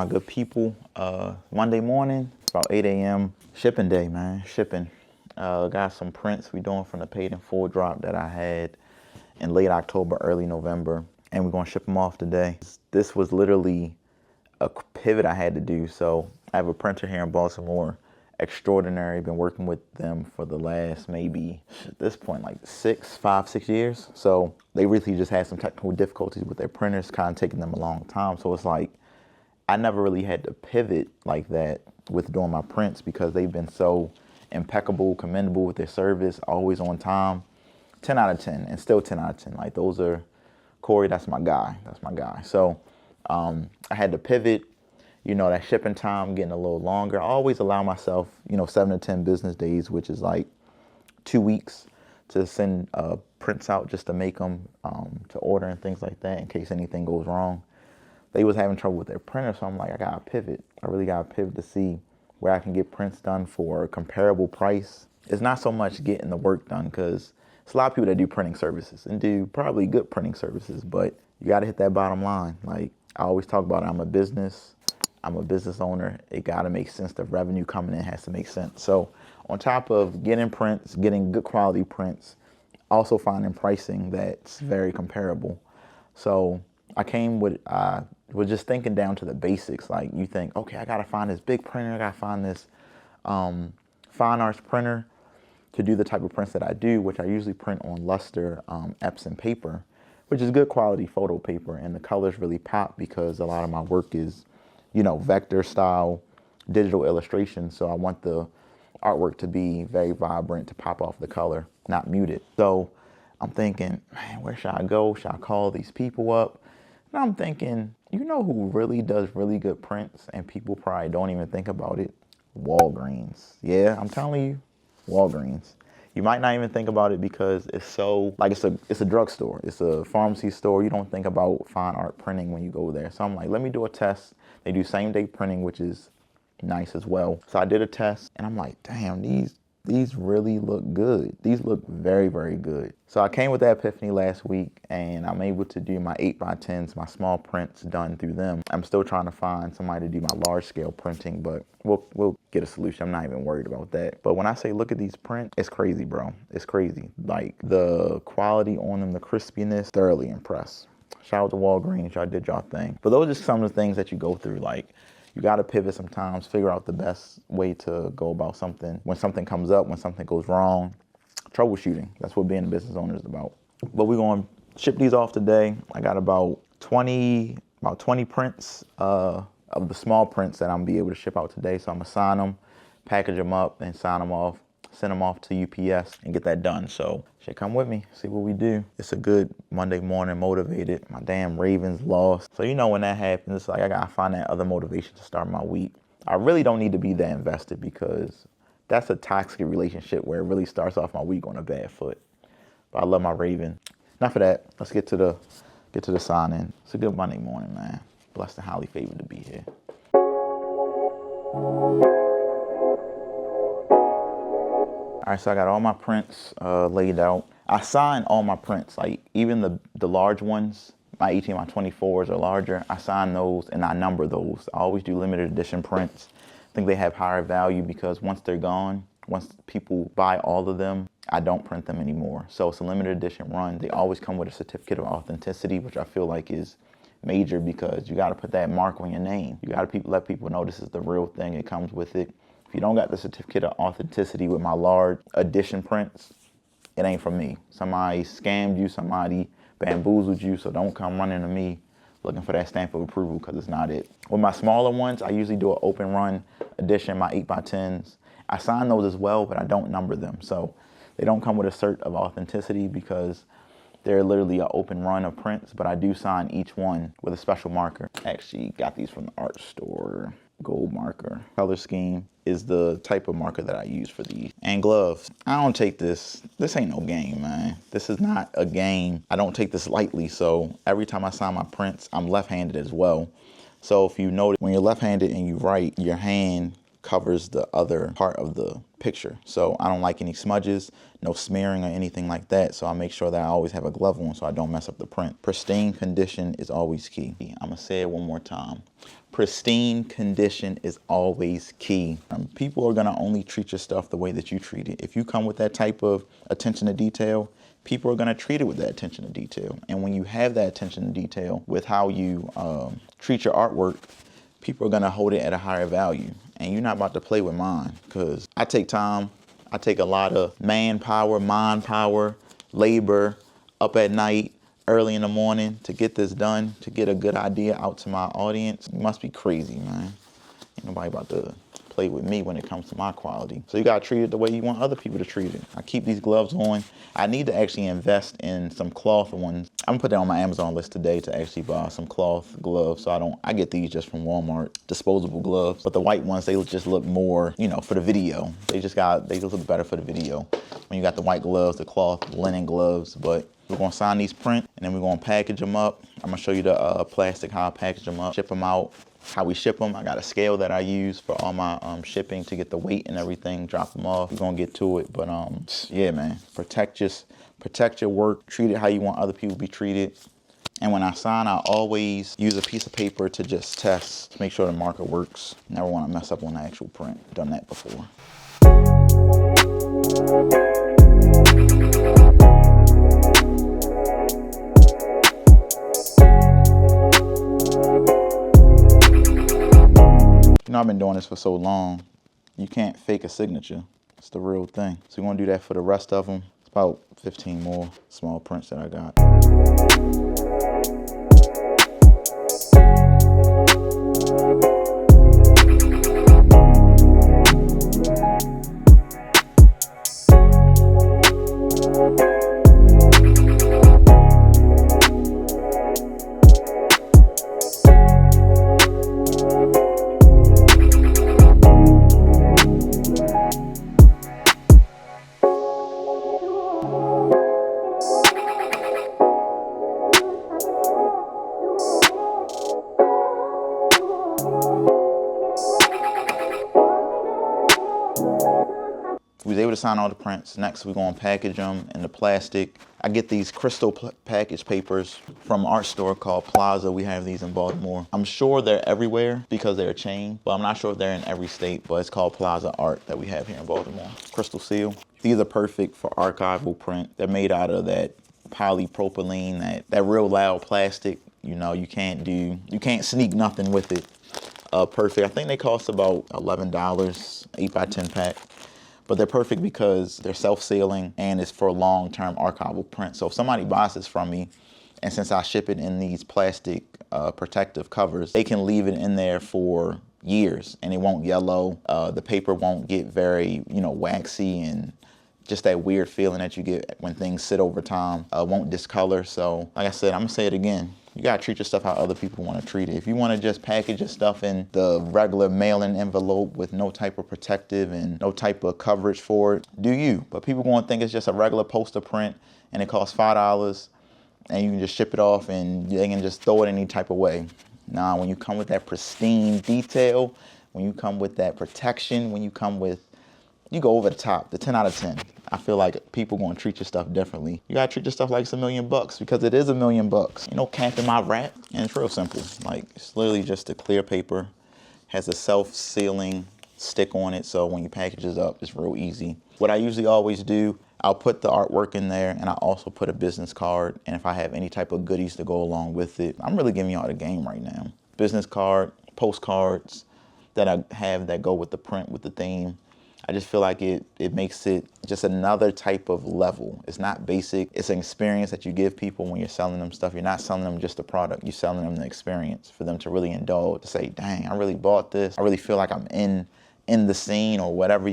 my good people. Monday morning, about 8 a.m. Shipping day, man. Shipping. Got some prints we doing from the paid in full drop that I had in late October, early November, and we're gonna ship them off today. This was literally a pivot I had to do. So I have a printer here in Baltimore, Extraordinary. Been working with them for the last maybe at this point like 6 years. So they really just had some technical difficulties with their printers, kind of taking them a long time. So it's like I never really had to pivot like that with doing my prints because they've been so impeccable, commendable with their service, always on time. 10 out of 10, and still 10 out of 10. Like those are, Corey, that's my guy. That's my guy. So I had to pivot, that shipping time getting a little longer. I always allow myself, 7 to 10 business days, which is like 2 weeks to send prints out just to make them to order and things like that in case anything goes wrong. They was having trouble with their printer, so I'm like, I gotta pivot. I really gotta pivot to see where I can get prints done for a comparable price. It's not so much getting the work done because it's a lot of people that do printing services and do probably good printing services, but you gotta hit that bottom line. Like I always talk about, I'm a business owner. It gotta make sense. The revenue coming in has to make sense. So on top of getting prints, getting good quality prints, also finding pricing that's very comparable. So I came with, was just thinking down to the basics. Like you think, okay, I gotta find this big printer. I gotta find this fine arts printer to do the type of prints that I do, which I usually print on Luster Epson paper, which is good quality photo paper. And the colors really pop because a lot of my work is, vector style, digital illustration. So I want the artwork to be very vibrant, to pop off the color, not muted. So I'm thinking, man, where should I go? Should I call these people up? And I'm thinking, who really does really good prints and people probably don't even think about it? Walgreens. Yeah, I'm telling you, Walgreens. You might not even think about it because it's so, like it's a drugstore. It's a pharmacy store. You don't think about fine art printing when you go there. So I'm like, let me do a test. They do same day printing, which is nice as well. So I did a test and I'm like, damn, these really look good. These look very, very good. So I came with that epiphany last week and I'm able to do my 8x10s, my small prints done through them. I'm still trying to find somebody to do my large scale printing, but we'll get a solution. I'm not even worried about that. But when I say look at these prints, it's crazy, bro. It's crazy. Like the quality on them, the crispiness, thoroughly impressed. Shout out to Walgreens, y'all did y'all thing. But those are just some of the things that you go through. Like you got to pivot sometimes, figure out the best way to go about something. When something comes up, when something goes wrong, troubleshooting. That's what being a business owner is about. But we're going to ship these off today. I got about 20 prints of the small prints that I'm going to be able to ship out today. So I'm going to sign them, package them up, and sign them off, send them off to UPS and get that done. So should come with me, see what we do. It's a good Monday morning, motivated. My damn Ravens lost. So when that happens, it's like I gotta find that other motivation to start my week. I really don't need to be that invested because that's a toxic relationship where it really starts off my week on a bad foot. But I love my Raven. Enough of that. Let's get to the sign in. It's a good Monday morning, man. Blessed and highly favored to be here. All right, so I got all my prints laid out. I sign all my prints, like even the large ones, my 18 by 24s or larger, I sign those and I number those. I always do limited edition prints. I think they have higher value because once they're gone, once people buy all of them, I don't print them anymore. So it's a limited edition run. They always come with a certificate of authenticity, which I feel like is major because you got to put that mark on your name. You got to let people know this is the real thing. It comes with it. If you don't got the certificate of authenticity with my large edition prints, it ain't from me. Somebody scammed you, somebody bamboozled you, so don't come running to me looking for that stamp of approval because it's not it. With my smaller ones, I usually do an open run edition, my 8x10s. I sign those as well, but I don't number them. So they don't come with a cert of authenticity because they're literally an open run of prints, but I do sign each one with a special marker. Actually got these from the art store. Gold marker. Color scheme is the type of marker that I use for these. And gloves. I don't take this ain't no game, man. This is not a game. I don't take this lightly, so every time I sign my prints, I'm left-handed as well. So if you notice, when you're left-handed and you write, your hand covers the other part of the picture. So I don't like any smudges, no smearing or anything like that. So I make sure that I always have a glove on so I don't mess up the print. Pristine condition is always key. I'm gonna say it one more time. Pristine condition is always key. People are gonna only treat your stuff the way that you treat it. If you come with that type of attention to detail, people are gonna treat it with that attention to detail. And when you have that attention to detail with how you treat your artwork, people are gonna hold it at a higher value. And you're not about to play with mine, because I take time, I take a lot of manpower, mind power, labor, up at night, early in the morning to get this done, to get a good idea out to my audience. You must be crazy, man. Ain't nobody about to play with me when it comes to my quality. So you gotta treat it the way you want other people to treat it. I keep these gloves on. I need to actually invest in some cloth ones. I'm gonna put that on my Amazon list today to actually buy some cloth gloves. So I get these just from Walmart, disposable gloves. But the white ones, they just look more, you know, for the video. They just look better for the video. When you got the white gloves, the cloth linen gloves. But we're gonna sign these print, and then we're gonna package them up. I'm gonna show you the plastic, how I package them up, ship them out, how we ship them. I got a scale that I use for all my shipping to get the weight and everything, drop them off. We're gonna get to it, but yeah, man, protect your work, treat it how you want other people to be treated. And when I sign, I always use a piece of paper to just test, to make sure the marker works. Never wanna mess up on the actual print. Done that before. You know, I've been doing this for so long, you can't fake a signature. It's the real thing. So we're gonna do that for the rest of them. It's about 15 more small prints that I got. We was able to sign all the prints. Next, we're gonna package them in the plastic. I get these crystal package papers from an art store called Plaza. We have these in Baltimore. I'm sure they're everywhere because they're a chain, but I'm not sure if they're in every state, but it's called Plaza Art that we have here in Baltimore. Crystal seal. These are perfect for archival print. They're made out of that polypropylene, that real loud plastic. You know, you can't sneak nothing with it. Perfect. I think they cost about $11, 8x10 pack. But they're perfect because they're self-sealing and it's for long-term archival print. So if somebody buys this from me, and since I ship it in these plastic protective covers, they can leave it in there for years and it won't yellow. The paper won't get very, waxy, and just that weird feeling that you get when things sit over time. Won't discolor. So like I said, I'm gonna say it again. You gotta treat your stuff how other people wanna treat it. If you wanna just package your stuff in the regular mailing envelope with no type of protective and no type of coverage for it, do you. But people gonna think it's just a regular poster print and it costs $5 and you can just ship it off and they can just throw it any type of way. Nah, when you come with that pristine detail, when you come with that protection, when you come with, you go over the top, the 10 out of 10. I feel like people gonna treat your stuff differently. You gotta treat your stuff like it's $1 million because it is $1 million. You know, camping my wrap, and it's real simple. Like, it's literally just a clear paper, has a self-sealing stick on it, so when you package it up, it's real easy. What I usually always do, I'll put the artwork in there, and I also put a business card, and if I have any type of goodies to go along with it, I'm really giving y'all the game right now. Business card, postcards that I have that go with the print, with the theme. I just feel like it makes it just another type of level. It's not basic. It's an experience that you give people when you're selling them stuff. You're not selling them just a product. You're selling them the experience for them to really indulge, to say, dang, I really bought this. I really feel like I'm in the scene, or whatever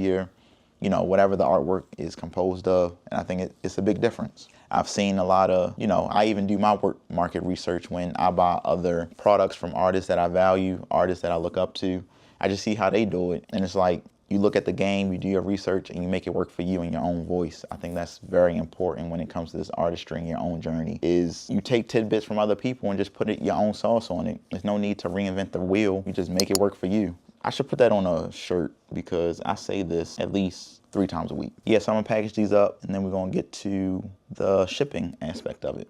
whatever the artwork is composed of. And I think it's a big difference. I've seen a lot of, I even do my market research when I buy other products from artists that I value, artists that I look up to. I just see how they do it. And it's like, you look at the game, you do your research, and you make it work for you in your own voice. I think that's very important when it comes to this artistry and your own journey, is you take tidbits from other people and just put your own sauce on it. There's no need to reinvent the wheel. You just make it work for you. I should put that on a shirt because I say this at least 3 times a week. Yeah, so I'm gonna package these up and then we're gonna get to the shipping aspect of it.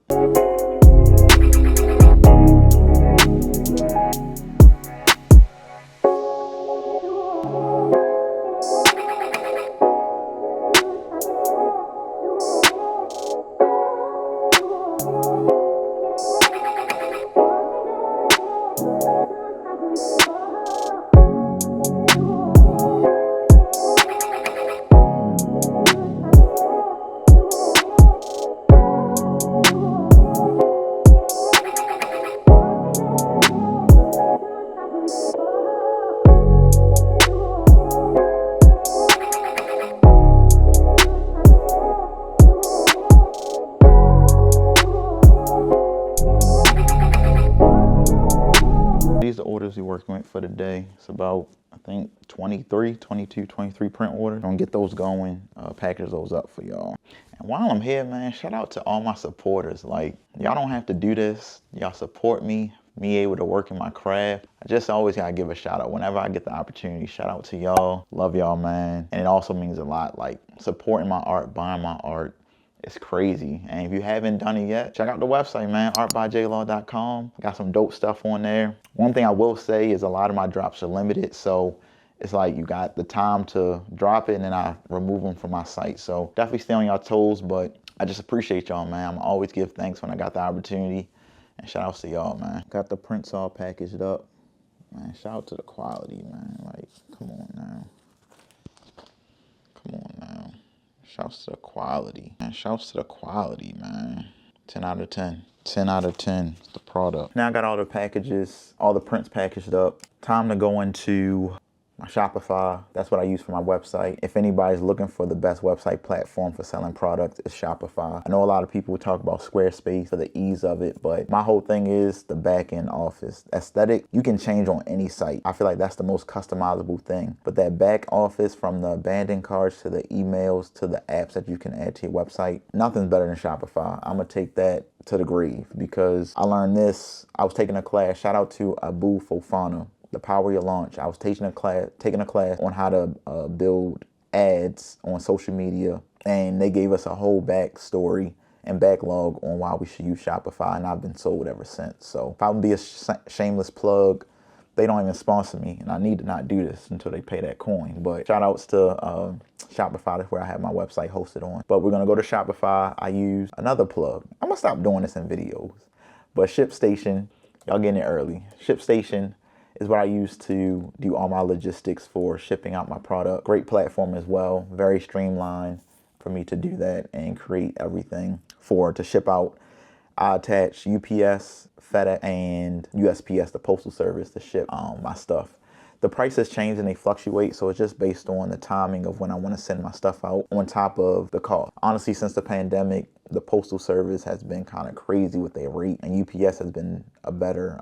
day. It's about, I think, 23 print orders. Gonna get those going, package those up for y'all. And while I'm here, man, shout out to all my supporters. Like, y'all don't have to do this. Y'all support me able to work in my craft. I just always gotta give a shout out whenever I get the opportunity. Shout out to y'all. Love y'all, man. And it also means a lot, like supporting my art, buying my art. It's crazy. And if you haven't done it yet, check out the website, man, artbyjlaw.com. Got some dope stuff on there. One thing I will say is a lot of my drops are limited, so it's like you got the time to drop it and then I remove them from my site. So definitely stay on your toes, but I just appreciate y'all, man. I'm always give thanks when I got the opportunity. And shout outs to y'all, man. Got the prints all packaged up. Man, shout out to the quality, man. Like, come on now. Come on now. Shouts to the quality. Man, shouts to the quality, man. 10 out of 10. 10 out of 10 is the product. Now I got all the packages, all the prints packaged up. Time to go into my Shopify. That's what I use for my website. If anybody's looking for the best website platform for selling products, it's Shopify. I know a lot of people talk about Squarespace for the ease of it, but my whole thing is the back end office. Aesthetic, you can change on any site. I feel like that's the most customizable thing. But that back office, from the abandoned cards to the emails to the apps that you can add to your website, nothing's better than Shopify. I'm gonna take that to the grave because I learned this. I was taking a class. Shout out to Abu Fofana. The Power of Your Launch. I was taking a class on how to build ads on social media, and they gave us a whole backstory and backlog on why we should use Shopify, and I've been sold ever since. So if I'm gonna be a shameless plug, they don't even sponsor me, and I need to not do this until they pay that coin. But shout outs to Shopify, that's where I have my website hosted on. But we're gonna go to Shopify. I use another plug. I'm gonna stop doing this in videos, but ShipStation, y'all getting it early. ShipStation is what I use to do all my logistics for shipping out my product. Great platform as well, very streamlined for me to do that and create everything to ship out. I attach UPS, FedEx, and USPS, the postal service, to ship my stuff. The prices change and they fluctuate, so it's just based on the timing of when I want to send my stuff out on top of the cost. Honestly, since the pandemic, the postal service has been kind of crazy with their rate, and UPS has been a better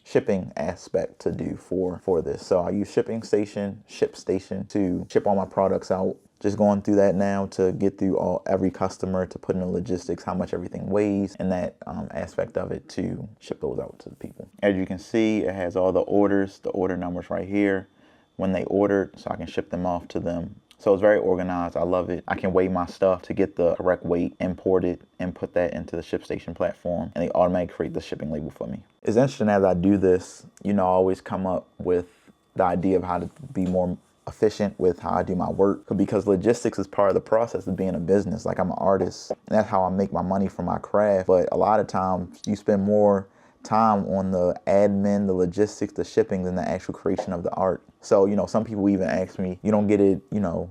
shipping aspect to do for this. So I use ShipStation to ship all my products out. Just going through that now to get through every customer, to put in the logistics, how much everything weighs, and that aspect of it to ship those out to the people. As you can see, it has all the orders, the order numbers right here, when they ordered, so I can ship them off to them. So it's very organized. I love it. I can weigh my stuff to get the correct weight, import it, and put that into the ShipStation platform, and they automatically create the shipping label for me. It's interesting as I do this, I always come up with the idea of how to be more efficient with how I do my work, because logistics is part of the process of being a business. Like, I'm an artist, and that's how I make my money from my craft. But a lot of times you spend more time on the admin, the logistics, the shipping than the actual creation of the art. So, some people even ask me, you don't get it,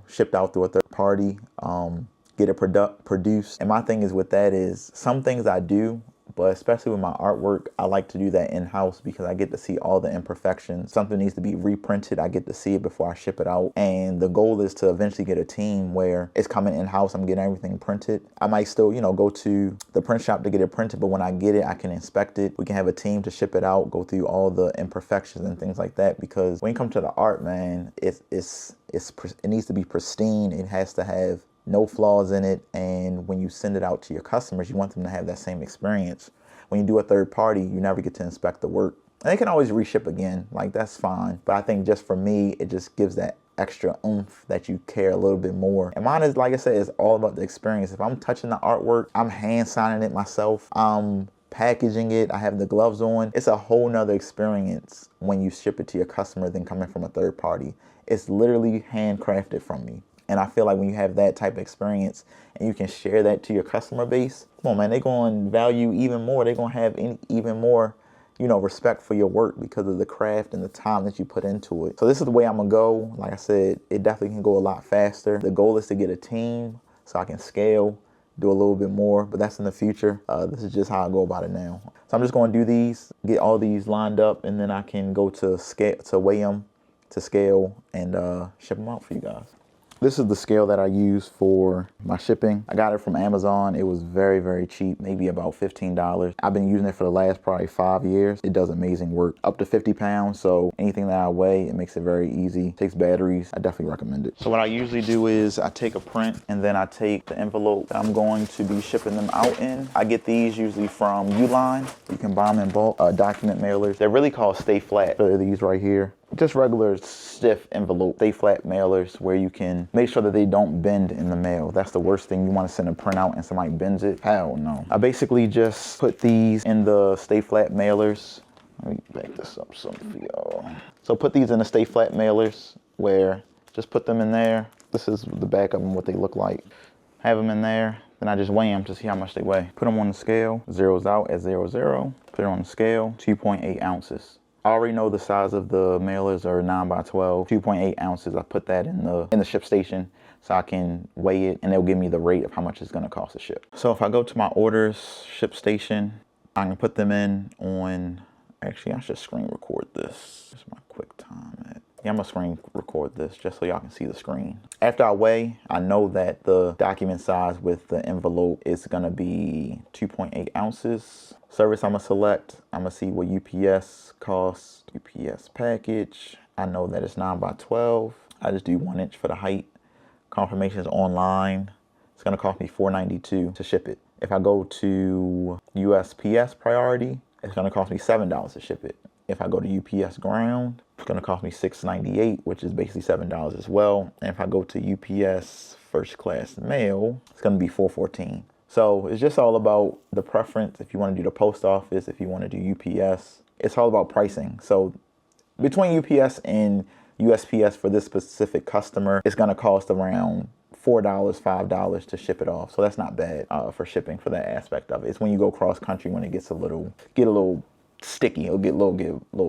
shipped out through a third party, get it produced. And my thing is with that is some things I do, but especially with my artwork, I like to do that in-house because I get to see all the imperfections. Something needs to be reprinted, I get to see it before I ship it out. And the goal is to eventually get a team where it's coming in-house, I'm getting everything printed. I might still, go to the print shop to get it printed, but when I get it, I can inspect it. We can have a team to ship it out, go through all the imperfections and things like that. Because when you come to the art, man, it needs to be pristine. It has to have no flaws in it, and when you send it out to your customers, you want them to have that same experience. When you do a third party, you never get to inspect the work. And they can always reship again, like that's fine. But I think just for me, it just gives that extra oomph that you care a little bit more. And mine is, like I said, it's all about the experience. If I'm touching the artwork, I'm hand signing it myself, I'm packaging it, I have the gloves on. It's a whole nother experience when you ship it to your customer than coming from a third party. It's literally handcrafted from me. And I feel like when you have that type of experience and you can share that to your customer base, come on, man, they're going to value even more. They're going to have even more, respect for your work because of the craft and the time that you put into it. So this is the way I'm going to go. Like I said, it definitely can go a lot faster. The goal is to get a team so I can scale, do a little bit more, but that's in the future. This is just how I go about it now. So I'm just going to do these, get all these lined up, and then I can go to scale, to weigh them, to scale, and ship them out for you guys. This is the scale that I use for my shipping. I got it from Amazon. It was very, very cheap, maybe about $15. I've been using it for the last probably 5 years. It does amazing work. Up to 50 pounds, so anything that I weigh, it makes it very easy. It takes batteries. I definitely recommend it. So what I usually do is I take a print and then I take the envelope that I'm going to be shipping them out in. I get these usually from Uline. You can buy them in bulk, document mailers. They're really called Stay Flat. So these right here. Just regular stiff envelope, Stay Flat mailers where you can make sure that they don't bend in the mail. That's the worst thing. You want to send a print out and somebody bends it. Hell no. I basically just put these in the Stay Flat mailers. Let me back this up some for y'all. So put these in the Stay Flat mailers where just put them in there. This is the back of them, what they look like. Have them in there. Then I just weigh them to see how much they weigh. Put them on the scale, zeros out at 00. Put it on the scale, 2.8 ounces. I already know the size of the mailers are 9 by 12, 2.8 ounces. I put that in the ship station so I can weigh it and they'll give me the rate of how much it's gonna cost to ship. So if I go to my orders, ship station, I can put them in on, actually I should screen record this. This is my quick time at. Yeah, I'm gonna screen record this just so y'all can see the screen. After I weigh, I know that the document size with the envelope is gonna be 2.8 ounces. Service I'm gonna select, I'm gonna see what UPS costs, UPS package. I know that it's 9 by 12. I just do 1 inch for the height. Confirmation is online. It's gonna cost me $4.92 to ship it. If I go to USPS priority, it's gonna cost me $7 to ship it. If I go to UPS ground, it's gonna cost me $6.98, which is basically $7 as well. And if I go to UPS first class mail, it's gonna be $4.14. So it's just all about the preference. If you want to do the post office, if you want to do UPS, it's all about pricing. So between UPS and USPS for this specific customer, it's going to cost around $4, $5 to ship it off. So that's not bad for shipping for that aspect of it. It's when you go cross country when it gets a little sticky. It'll get a little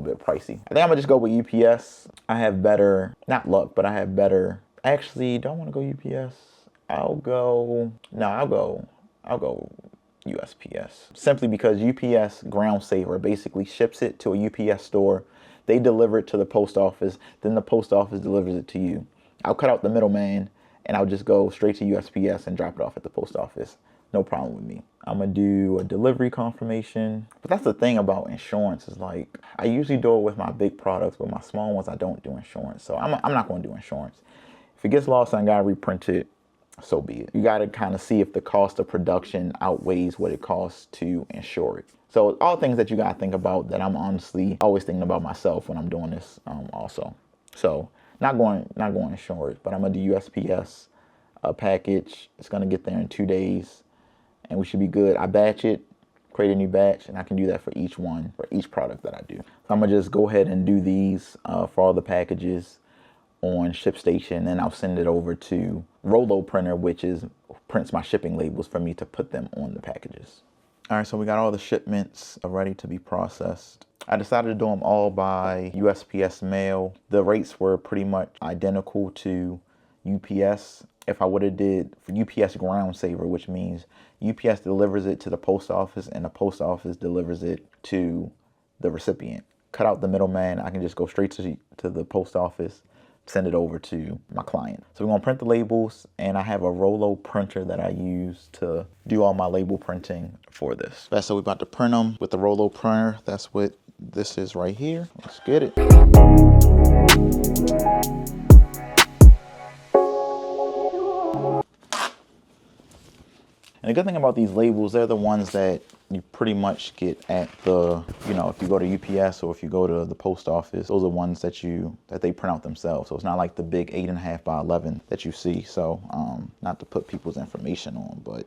bit pricey. I think I'm gonna just go with UPS. I have better, not luck, but I have better. Actually, don't want to go UPS. I'll go USPS. Simply because UPS Ground Saver basically ships it to a UPS store. They deliver it to the post office. Then the post office delivers it to you. I'll cut out the middleman and I'll just go straight to USPS and drop it off at the post office. No problem with me. I'm gonna do a delivery confirmation. But that's the thing about insurance is like, I usually do it with my big products, but my small ones, I don't do insurance. So I'm not gonna do insurance. If it gets lost and I gotta reprint it, so be it. You gotta kind of see if the cost of production outweighs what it costs to insure it. So all things that you gotta think about that I'm honestly always thinking about myself when I'm doing this also. So not going insure it, but I'm gonna do USPS package. It's gonna get there in 2 days and we should be good. I batch it, create a new batch, and I can do that for each one, for each product that I do. So I'm gonna just go ahead and do these for all the packages on ShipStation, and I'll send it over to Rollo Printer, which prints my shipping labels for me to put them on the packages. All right, so we got all the shipments ready to be processed. I decided to do them all by USPS mail. The rates were pretty much identical to UPS. If I would have did for UPS Ground Saver, which means UPS delivers it to the post office and the post office delivers it to the recipient. Cut out the middleman. I can just go straight to the post office, send it over to my client. So we're gonna print the labels, and I have a Rollo printer that I use to do all my label printing for this. So we're about to print them with the Rollo printer. That's what this is right here. Let's get it. And the good thing about these labels, they're the ones that you pretty much get at the, if you go to UPS or if you go to the post office, those are ones that they print out themselves. So it's not like the big 8.5 by 11 that you see. So not to put people's information on, but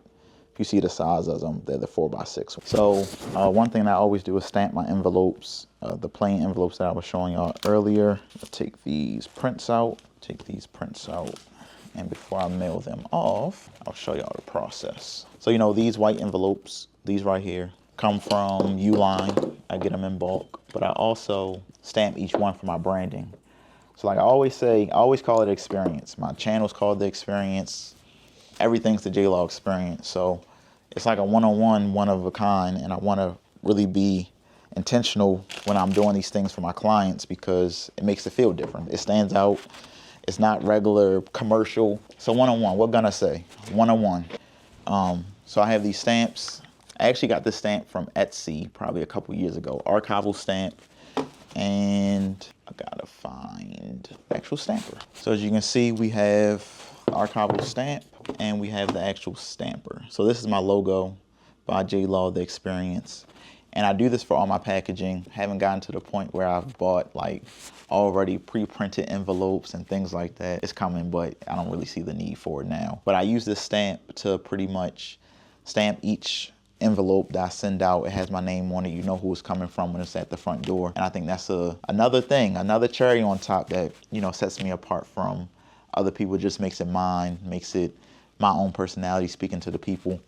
if you see the size of them, they're the 4 by 6. So one thing that I always do is stamp my envelopes, the plain envelopes that I was showing y'all earlier. I'll take these prints out, and before I mail them off, I'll show y'all the process. So, these white envelopes, these right here, come from Uline. I get them in bulk, but I also stamp each one for my branding. So like I always say, I always call it experience. My channel's called The Experience. Everything's the J-Law Experience. So it's like a one-on-one, one of a kind, and I want to really be intentional when I'm doing these things for my clients because it makes it feel different. It stands out. It's not regular commercial. So one-on-one, what gonna say? One-on-one. So I have these stamps. I actually got this stamp from Etsy probably a couple years ago. Archival stamp. And I gotta find the actual stamper. So as you can see, we have the archival stamp and we have the actual stamper. So this is my logo by J Law, The Experience. And I do this for all my packaging. Haven't gotten to the point where I've bought like already pre-printed envelopes and things like that. It's coming, but I don't really see the need for it now. But I use this stamp to pretty much stamp each envelope that I send out. It has my name on it. You know who it's coming from when it's at the front door. And I think that's another thing, another cherry on top that, you know, sets me apart from other people. Just makes it mine, makes it my own personality speaking to the people.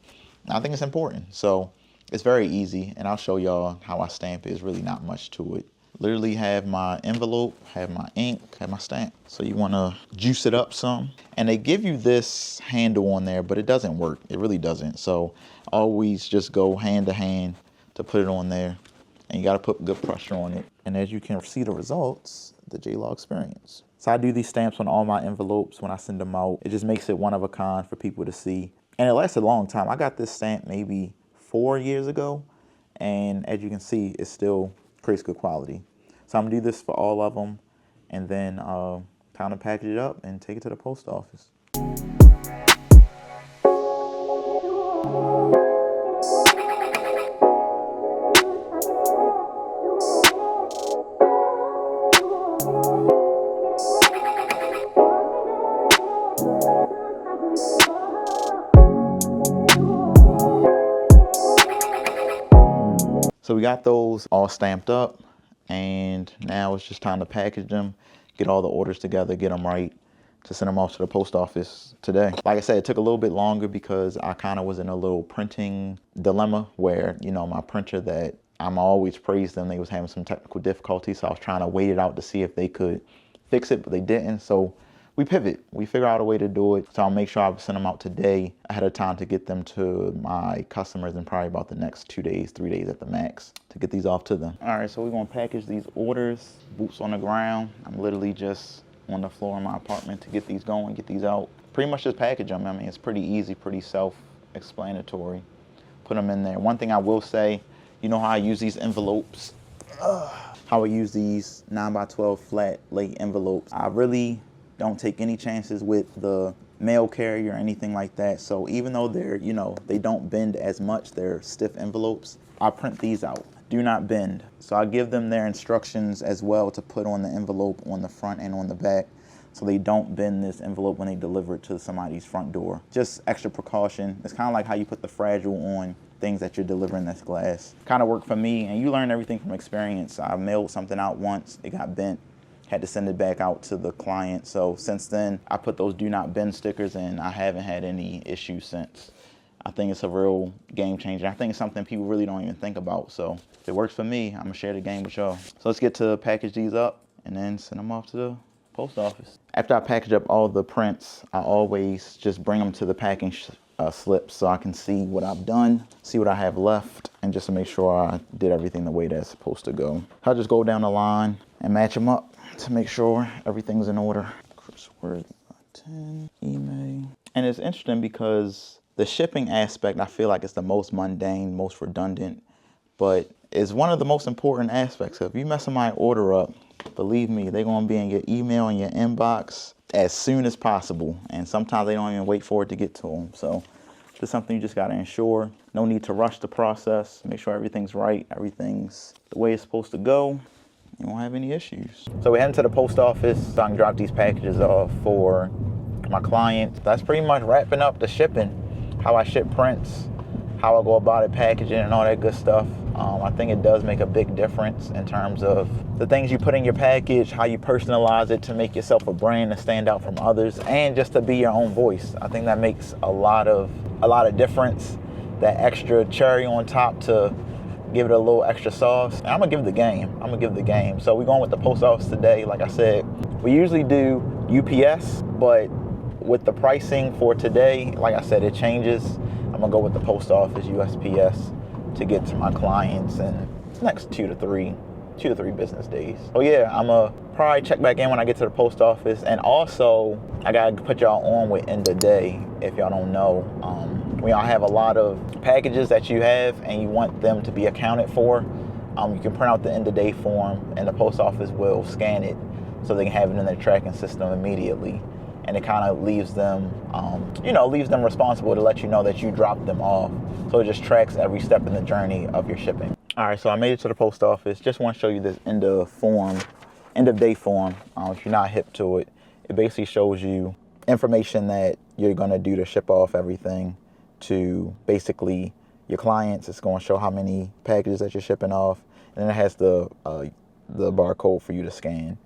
And I think it's important. So it's very easy, and I'll show y'all how I stamp it. It's really not much to it. Literally have my envelope, have my ink, have my stamp. So you wanna juice it up some. And they give you this handle on there, but it doesn't work. It really doesn't. So always just go hand to hand to put it on there. And you gotta put good pressure on it. And as you can see the results, the J Law Experience. So I do these stamps on all my envelopes when I send them out. It just makes it one of a kind for people to see. And it lasts a long time. I got this stamp maybe 4 years ago. And as you can see, it still creates good quality. So I'm gonna do this for all of them, and then time to package it up and take it to the post office. So we got those all stamped up. And now it's just time to package them, get all the orders together, get them right to send them off to the post office today. Like I said, it took a little bit longer because I kind of was in a little printing dilemma where, you know, my printer that I'm always praised them, they was having some technical difficulties. So I was trying to wait it out to see if they could fix it, but they didn't. So we pivot, we figure out a way to do it. So I'll make sure I send them out today ahead of time to get them to my customers in probably about the next 2 days, 3 days at the max to get these off to them. All right, so we're gonna package these orders, boots on the ground. I'm literally just on the floor in my apartment to get these going, get these out. Pretty much just package them. I mean, it's pretty easy, pretty self-explanatory. Put them in there. One thing I will say, you know how I use these envelopes? How I use these 9x12 flat lay envelopes. I really don't take any chances with the mail carrier or anything like that. So even though they're, you know, they don't bend as much, they're stiff envelopes, I print these out. Do not bend. So I give them their instructions as well to put on the envelope on the front and on the back so they don't bend this envelope when they deliver it to somebody's front door. Just extra precaution. It's kind of like how you put the Fragile on things that you're delivering that's glass. Kind of worked for me, and you learn everything from experience. I mailed something out once, it got bent. Had to send it back out to the client. So since then, I put those do not bend stickers and I haven't had any issues since. I think it's a real game changer. I think it's something people really don't even think about. So if it works for me, I'm gonna share the game with y'all. So let's get to package these up and then send them off to the post office. After I package up all the prints, I always just bring them to the packing slips so I can see what I've done, see what I have left, and just to make sure I did everything the way that's supposed to go. I'll just go down the line and match them up to make sure everything's in order. Chris Worthy, 10, email. And it's interesting because the shipping aspect, I feel like it's the most mundane, most redundant, but it's one of the most important aspects. So if you mess my order up, believe me, they're gonna be in your email and your inbox as soon as possible. And sometimes they don't even wait for it to get to them. So it's something you just gotta ensure. No need to rush the process. Make sure everything's right, everything's the way it's supposed to go. You won't have any issues. So we're heading to the post office so I can drop these packages off for my clients. That's pretty much wrapping up the shipping, how I ship prints, how I go about it, packaging and all that good stuff. I think it does make a big difference in terms of the things you put in your package, how you personalize it to make yourself a brand and stand out from others, and just to be your own voice. I think that makes a lot of difference. That extra cherry on top to give it a little extra sauce. And I'm gonna give it the game. So we're going with the post office today. Like I said, we usually do UPS, but with the pricing for today, like I said, it changes. I'm gonna go with the post office, USPS, to get to my clients in the next 2 to 3 business days. Oh yeah, I'm gonna probably check back in when I get to the post office. And also, I gotta put y'all on with end of day if y'all don't know. We all have a lot of packages that you have and you want them to be accounted for. You can print out the end of day form and the post office will scan it so they can have it in their tracking system immediately. And it kind of leaves them, leaves them responsible to let you know that you dropped them off. So it just tracks every step in the journey of your shipping. All right, so I made it to the post office. Just want to show you this end of day form. If you're not hip to it, it basically shows you information that you're gonna do to ship off everything to basically your clients. It's going to show how many packages that you're shipping off, and then it has the barcode for you to scan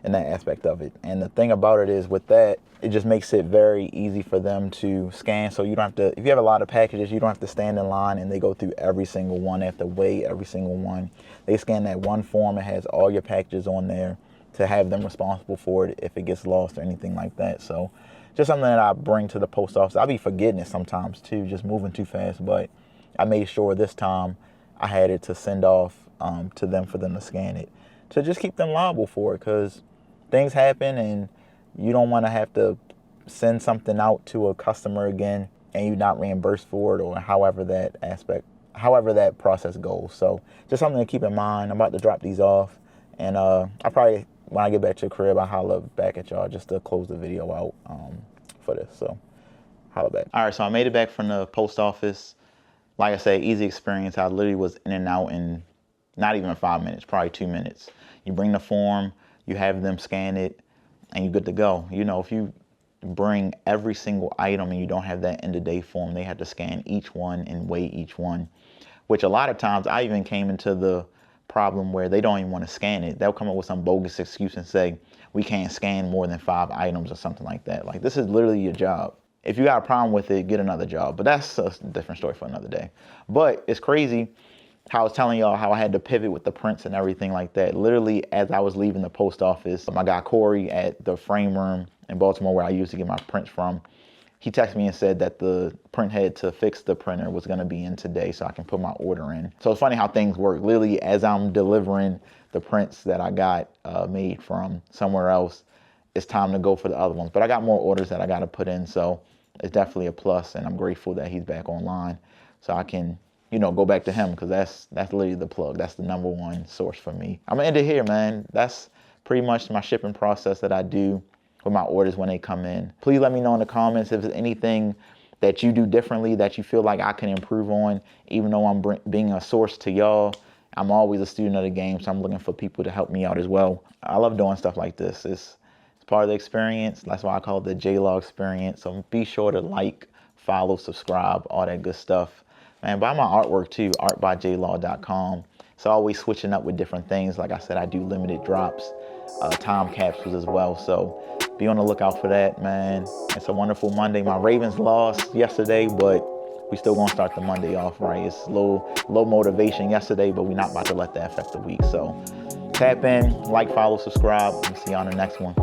in that aspect of it. And the thing about it is with that, it just makes it very easy for them to scan. So you don't have to, if you have a lot of packages, you don't have to stand in line and they go through every single one. They have to weigh every single one. They scan that one form. It has all your packages on there to have them responsible for it if it gets lost or anything like that. So just something that I bring to the post office. I'll be forgetting it sometimes too, just moving too fast, but I made sure this time I had it to send off to them for them to scan it, to just keep them liable for it, because things happen and you don't want to have to send something out to a customer again and you not reimbursed for it, or however that process goes. So just something to keep in mind. I'm about to drop these off, and I probably, when I get back to the crib, I'll holler back at y'all just to close the video out for this. So holler back. All right, so I made it back from the post office. Like I said, easy experience. I literally was in and out in not even 5 minutes, probably 2 minutes. You bring the form, you have them scan it, and you're good to go. You know, if you bring every single item and you don't have that end of day form, they have to scan each one and weigh each one, which a lot of times I even came into the problem where they don't even want to scan it. They'll come up with some bogus excuse and say, we can't scan more than 5 items or something like that. Like, this is literally your job. If you got a problem with it, get another job. But that's a different story for another day. But it's crazy how I was telling y'all how I had to pivot with the prints and everything like that. Literally, as I was leaving the post office, my guy Corey at the frame room in Baltimore, where I used to get my prints from, he texted me and said that the print head to fix the printer was going to be in today so I can put my order in. So it's funny how things work. Literally, as I'm delivering the prints that I got made from somewhere else, it's time to go for the other ones. But I got more orders that I got to put in, so it's definitely a plus, and I'm grateful that he's back online so I can, you know, go back to him, because that's literally the plug. That's the #1 source for me. I'm gonna end it here, man. That's pretty much my shipping process that I do with my orders when they come in. Please let me know in the comments if there's anything that you do differently that you feel like I can improve on. Even though I'm being a source to y'all, I'm always a student of the game, so I'm looking for people to help me out as well. I love doing stuff like this. It's part of the experience. That's why I call it the J-Law experience. So be sure to like, follow, subscribe, all that good stuff. Man, buy my artwork too, artbyjlaw.com. It's always switching up with different things. Like I said, I do limited drops, time capsules as well. So be on the lookout for that, man. It's a wonderful Monday. My Ravens lost yesterday, but we still gonna start the Monday off, right? It's low motivation yesterday, but we're not about to let that affect the week. So tap in, like, follow, subscribe, and see you on the next one.